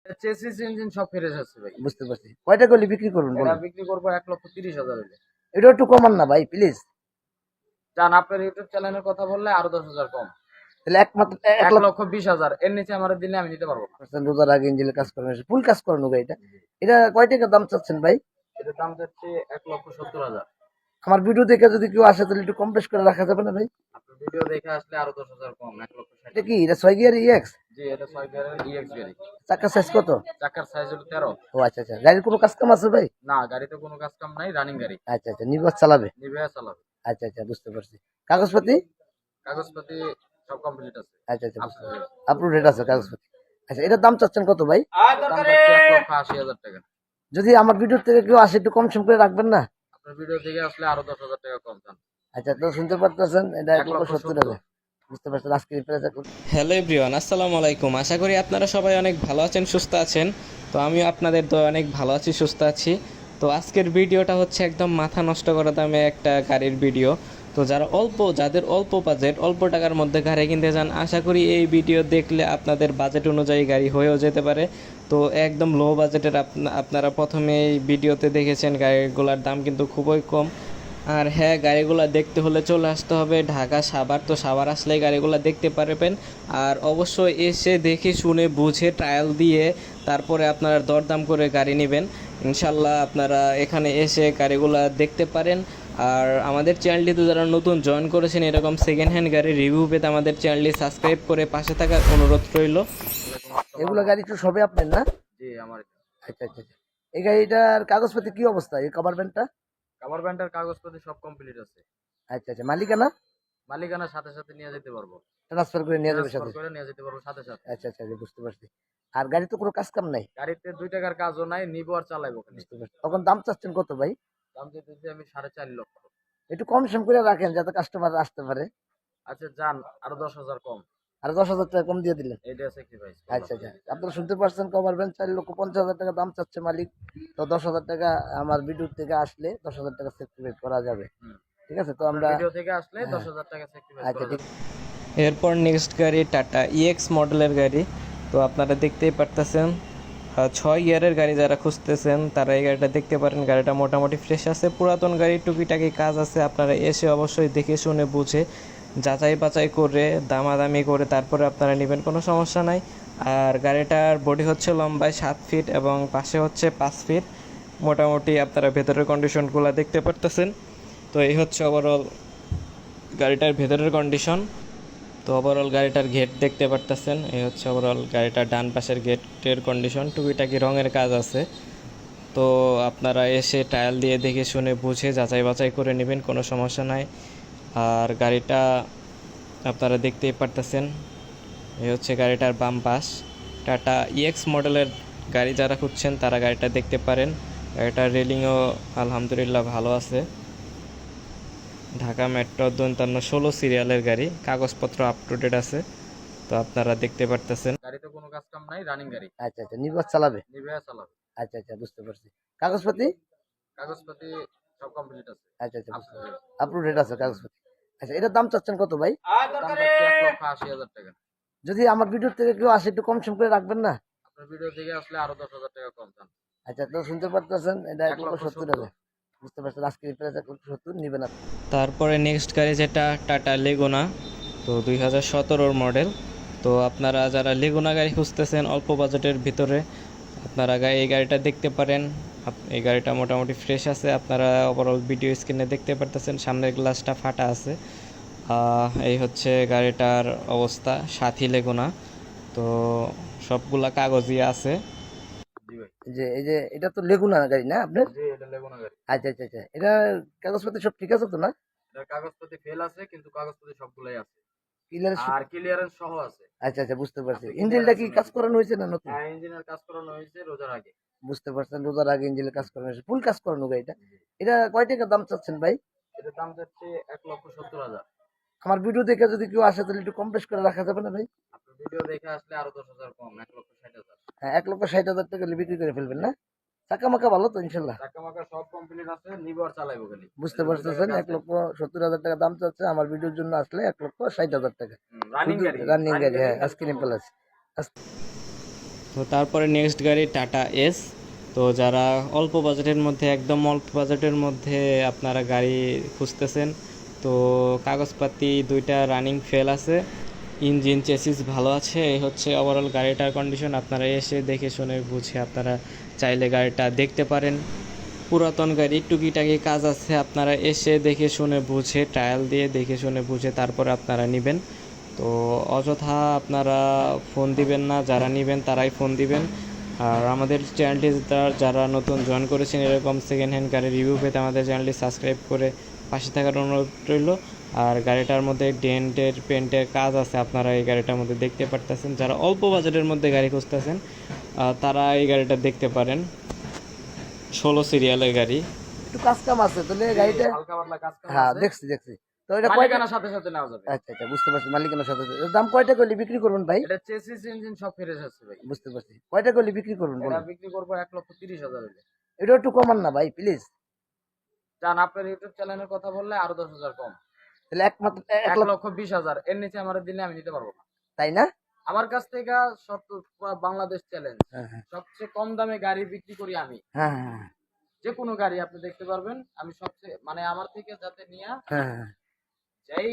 Chassis engine সব fresh আছে ভাই। বুঝতে পারছি। কয়টা করলে বিক্রি করবেন এটা বলেন? বিক্রি করবো 1,30,000 হইলে। এটা একটু কমান না ভাই প্লিজ। জান আপনার ইউটিউব চ্যানেলের কথা বললে আরো 10,000 কম। তাহলে একমাত্র এক লাখ 1,20,000 এর নিচে আমার দিলে আমি নিতে পারবো না। পার্সেন্ট রোজার আগে ইঞ্জিনের কাজ করেন, ফুল কাজ করানো গাড়িটা। এটা কয় টাকা দাম চাচ্ছেন ভাই? এটার দাম যাচ্ছে 1,70,000। আমার ভিডিও দেখে যদি কেউ আসে তাহলে একটু কম বেশ করে রাখা যাবে না ভাই? আপনার ভিডিও দেখে আসলে আরো 10,000 কম, এটা 1,60,000। কি, এটা 6 গিয়ার ইএক্স? জি, এটা 6 গিয়ারের ইএক্স গাড়ি। চাকার সাইজ কত? চাকার সাইজ হলো 13। ও আচ্ছা আচ্ছা, গাড়ির কোনো কাজ কাম আছে ভাই? না, গাড়িতে কোনো কাজ কাম নাই, রানিং গাড়ি। আচ্ছা আচ্ছা, নির্বাচ চালাবে? নিবে চালাবে। আচ্ছা আচ্ছা, বুঝতে পারছি। কাগজপাতি? কাগজপাতি সব কমপ্লিট আছে। আচ্ছা আচ্ছা, বুঝতে আপনার পারছি। আপলোডেড আছে কাগজপাতি। আচ্ছা, এটার দাম চাচ্ছেন কত ভাই? দাম যাচ্ছে 1,80,000 টাকা। যদি আমার ভিডিও থেকে কেউ আসে একটু কম সম করে রাখবেন না? আপনার ভিডিও থেকে আসলে আরো 10,000 টাকা কম চান। আচ্ছা, তো শুনতে পারতেছেন, এটা 1,70,000। 1,70,000। বুঝতে পারছেন, আজকে প্রাইস। হ্যালো এভরিওয়ান, আসসালামু আলাইকুম। আশা করি আপনারা সবাই অনেক ভালো আছেন, সুস্থ আছেন। তো আমিও আপনাদের দয়ায় অনেক ভালো আছি, সুস্থ আছি। তো আজকের ভিডিওটা হচ্ছে একদম মাথা নষ্ট করা দামে একটা গাড়ির ভিডিও। তো যাদের অল্প বাজেট, অল্প টাকার মধ্যে গাড়ি কিনতে চান, আশা করি এই ভিডিও দেখলে আপনাদের বাজেট অনুযায়ী গাড়ি হয়েও যেতে পারে। তো একদম লো বাজেটের আপনারা প্রথমে এই ভিডিওতে দেখেছেন গাড়িগুলোর দাম কিন্তু খুবই কম। আর হ্যাঁ, গাড়িগুলো দেখতে হলে চলে আসতে হবে ঢাকা সাভার। তো সাভার আসলেই গাড়িগুলো দেখতে পারবেন। আর অবশ্যই এসে দেখে শুনে বুঝে ট্রায়াল দিয়ে তারপরে আপনারা দরদাম করে গাড়ি নেবেন। ইনশাল্লাহ আপনারা এখানে এসে গাড়িগুলো দেখতে পারেন। আর আমাদের চ্যানেলটিতে যারা নতুন জয়েন করেছেন এরকম সেকেন্ড হ্যান্ড গাড়ির রিভিউ পেতে আমাদের চ্যানেলটি সাবস্ক্রাইব করে পাশে থাকার অনুরোধ রইল। ওয়ালাইকুম আসসালাম। এগুলো গাড়ি তো সবে আপনার না? জি, আমার এটা। আচ্ছা আচ্ছা আচ্ছা। এই গাড়িটার কাগজপাতি কি অবস্থা, এই কভার ব্যান্ডটা? কাভার ব্যান্ডের কাগজপত্র সব কমপ্লিট আছে। আচ্ছা আচ্ছা, মালিকানা? মালিকানার সাথে সাথে নিয়ে যেতে পারবো। ট্রান্সফার করে নিয়ে যাবে ট্রান্সফার সাথে? করে নিয়ে যেতে পারবো সাথে সাথে। আচ্ছা আচ্ছা আচ্ছা, বুঝতে পারছি। আর গাড়ি তো কোনো কাজ কাম নাই? গাড়িতে 2 টাকার কাজও নাই, নিবো আর চালাইবো খালি। বুঝতে পারছি। তখন দাম চাচ্ছেন কত ভাই? দাম চাইতেছি আমি 4,50,000। একটু কম সম করে রাখেন যাতে কাস্টমার আসতে পারে। আচ্ছা যান, আরো 10,000 কম। আর 10,000 টাকা কম দিয়ে দিলেন। এইটা স্যাক্রিফাইস আচ্ছা করলাম। আচ্ছা, আপনারা শুনতে পারছেন, কভার ব্যান্ড 4,50,000 টাকা দাম চাচ্ছে মালিক। তো 10,000 টাকা আমার ভিডিও থেকে আসলে 10,000 টাকা সেক্রিফাইস করা যাবে। হুম। ঠিক আছে, তো আপনার আমরা ভিডিও থেকে আসলে হ্যাঁ, 10,000 টাকা স্যাক্রিফাইস আচ্ছা করা ঠিক। যাবে। এরপর নেক্সট গাড়ি টাটা ইএক্স মডেলের গাড়ি। তো আপনারা দেখতেই পারতেছেন 6 গিয়ারের গাড়ি যারা খুঁজতেছেন তারা এই গাড়িটা দেখতে পারেন। গাড়িটা মোটামুটি ফ্রেশ আছে, পুরাতন গাড়ি, টুকিটাকি কাজ আছে। আপনারা এসে অবশ্যই দেখে শুনে বুঝে যাচাই বাছাই করে দামাদামি করে তারপরে আপনারা নেবেন, কোনো সমস্যা নাই। আর গাড়িটার বডি হচ্ছে লম্বায় 7 ফিট এবং পাশে হচ্ছে 5 ফিট। মোটামুটি আপনারা ভেতরের কন্ডিশনগুলো দেখতে পারতেছেন। তো এই হচ্ছে ওভারঅল গাড়িটার ভেতরের কন্ডিশন। তো ওভারঅল গাড়িটার গেট দেখতে পারতেছেন, এই হচ্ছে ওভারঅল গাড়িটার ডান পাশের গেটের কন্ডিশন। টুকিটাকি রঙের কাজ আছে। তো আপনারা এসে টায়াল দিয়ে দেখে শুনে বুঝে যাচাই বাছাই করে নেবেন, কোনো সমস্যা নাই। আর গাড়িটা আপনারা দেখতেই পারতেছেন, এই হচ্ছে গাড়িটার বাম পাশ। টাটা ইএক্স মডেলের গাড়ি যারা খুঁজছেন তারা গাড়িটা দেখতে পারেন। গাড়িটার রেলিংও আলহামদুলিল্লাহ ভালো আছে। ঢাকা মেট্রো 5216 সিরিয়ালের গাড়ি, কাগজপত্র আপ টু ডেট আছে। তো আপনারা দেখতে পারতেছেন। গাড়িতে কোনো কাজ কাম নাই, রানিং গাড়ি। আচ্ছা আচ্ছা, নির্বাচ চালাবে? নিবে চালাবে। আচ্ছা আচ্ছা, বুঝতে পারছি। কাগজপাতি? কাগজপাতি সব কমপ্লিট আছে। আচ্ছা আচ্ছা, বুঝতে আপনার পারছি। আপলোডেড আছে কাগজপাতি। আচ্ছা, এটার দাম চাচ্ছেন কত ভাই? দাম যাচ্ছে 1,80,000 টাকা। যদি আমার ভিডিও থেকে কেউ আসে একটু কম সম করে রাখবেন না? আপনার ভিডিও থেকে আসলে আরো 10,000 টাকা কম চান। আচ্ছা, তো শুনতে পারতেছেন, এটা 1,70,000। 1,70,000। বুঝতে পারছেন, আজকে প্রাইস 1,70,000 নিবেন আপনি। তারপরে নেক্সট গাড়ি যেটা টাটা লেগুনা, তো 2017 মডেল। তো আপনারা যারা লেগুনা গাড়ি খুঁজতেছেন অল্প বাজেটের ভিতরে, আপনারা এই গাড়িটা দেখতে পারেন। এই গাড়িটা মোটামুটি ফ্রেশ আছে, আপনারা ওভারঅল ভিডিও স্ক্রিনে দেখতে পারতেছেন। সামনের গ্লাসটা ফাটা আছে। এই হচ্ছে গাড়িটার অবস্থা, সাথী লেগুনা। তো সবগুলা কাগজই আছে। জি ভাই। এই যে এটা তো লেগুনা গাড়ি না আপনার? জি, এটা লেগুনা গাড়ি। আচ্ছা আচ্ছা আচ্ছা, এটা কাগজপাতি সব ঠিক আছে তো না? এটার কাগজপত্র ফেল আছে কিন্তু কাগজপত্র সবগুলাই আছে। ক্লিয়ার? আর ক্লিয়ারেন্স সহ আছে। আচ্ছা আচ্ছা, বুঝতে পারছি। আপনি ইঞ্জিনটা ক্লিয়ারেন্স কি হলে কাজ দিবেন। করানো হয়েছে না নতুন? হ্যাঁ, ইঞ্জিনের কাজ করানো হয়েছে রোজার আগে। বুঝতে পারছেন, রোজার আগে ইঞ্জিনের কাজ করানো হয়েছে, ফুল কাজ করানো গাড়িটা। জি। এটা কয় টাকা দাম চাচ্ছেন ভাই? এটার দাম যাচ্ছে 1,70,000। আমার ভিডিও দেখে যদি কেউ আসে তাহলে একটু কম বেশ করে রাখা যাবে না ভাই? আপনার ভিডিও দেখে আসলে আরো 10,000 কম, 1,60,000। হ্যাঁ, 1,60,000 টাকা হলে বিক্রি করে ফেলবেন না? চাকা মাকা ভালো তো ইনশাল্লাহ? চাকা মাকা সব কমপ্লিট আছে, নিবো আর চালাইবো খালি। বুঝতে এটা 2 টাকার পারতেছেন, কাজ নাই। 1,70,000 টাকা দাম চাচ্ছে। আমার ভিডিওর জন্য আসলে 1,60,000 টাকা। রানিং শুধু গাড়ি, রানিং রানিং গাড়ি, গাড়ি হ্যাঁ, খালি আজকে চলবো। প্লাস। তো তারপরে নেক্সট গাড়ি টাটা এস। তো যারা অল্প বাজেটের মধ্যে, একদম অল্প বাজেটের মধ্যে আপনারা গাড়ি খুঁজতেছেন, তো কাগজপাতি দুইটা রানিং ফেল আছে, ইঞ্জিন চেসিস ভালো আছে, এই হচ্ছে ওভারঅল গাড়িটার কন্ডিশন। আপনারা এসে দেখে শুনে বুঝে আপনারা চাইলে গাড়িটা দেখতে পারেন। পুরাতন গাড়ি, টুকিটাকি কাজ আছে, আপনারা এসে দেখে শুনে বুঝে, ট্রায়াল দিয়ে দেখে শুনে বুঝে তারপরে আপনারা নেবেন। তো অযথা আপনারা ফোন দিবেন না, যারা নেবেন তারাই ফোন দিবেন। আর আমাদের চ্যানেলটি যারা নতুন জয়েন করেছেন এরকম সেকেন্ড হ্যান্ড গাড়ির রিভিউ পেতে আমাদের চ্যানেলটি সাবস্ক্রাইব করে পাশে থাকার অনুরোধ রইল। আর গাড়িটার মধ্যে ডেন্টের পেন্টের কাজ আছে, আপনারা এই গাড়িটার মধ্যে দেখতে পারতেছেন। যারা অল্প বাজেটের মধ্যে গাড়ি খুঁজতেছেন তারা এই গাড়িটা দেখতে পারেন। 16 সিরিয়ালের গাড়ি। একটু কাজ কাম আছে তাহলে গাড়িটা। হালকা পাতলা কাজ কাম হ্যাঁ আছে। দেখছি তো এটা কয়টা? মালিকানার সাথে সাথে নেওয়া যাবে। আচ্ছা বুঝতে পারছি, মালিকানার সাথে এর দাম কয়টা করলে বিক্রি করবেন ভাই? এটা চেসিস ইঞ্জিন সব ফ্রেশ আছে ভাই। বুঝতে পারছি, কয়টা করলে বিক্রি করবেন এটা বলুন? বিক্রি করবো 1,30,000 হইলে। এটা একটু কমান না ভাই প্লিজ। জান আপনার ইউটিউব চ্যানেলের কথা বললে আরো 10,000 কম। তাহলে একমাত্র 1,20,000 এর নিচে আমার দিলে আমি নিতে পারবো না। তাই না? আমার কাছ থেকে পুরো বাংলাদেশ চ্যালেঞ্জ হ্যাঁ সবচেয়ে কম দামে গাড়ি বিক্রি করি আমি। হ্যাঁ যে কোনো গাড়ি আপনি দেখতে পারবেন, আমি সবচেয়ে মানে আমার থেকে যাতে নিয়ে হ্যাঁ। যেই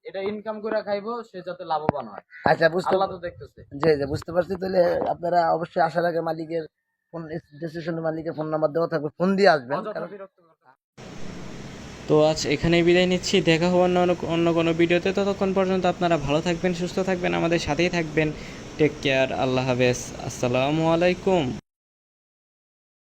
এটা ইনকাম করে খাইবো সে যাতে লাভবান হয়। আচ্ছা বুঝতে আল্লাহ তো দেখতেছে। জি বুঝতে পারছি। তাহলে আপনারা অবশ্যই আসার আগে মালিকের ফোন, ডেস্টিনেশনের মালিকের ফোন নাম্বার দেওয়া থাকবে, ফোন দিয়ে আসবেন। অযথা কারণ বিরক্ত করতে হবে না। তো আজ এখানেই বিদায় নিচ্ছি, দেখা হওয়ার অন্য কোনো ভিডিওতে। ততক্ষণ পর্যন্ত আপনারা ভালো থাকবেন, সুস্থ থাকবেন, আমাদের সাথেই থাকবেন। টেক কেয়ার, আল্লাহ হাফেজ, আসসালামু আলাইকুম।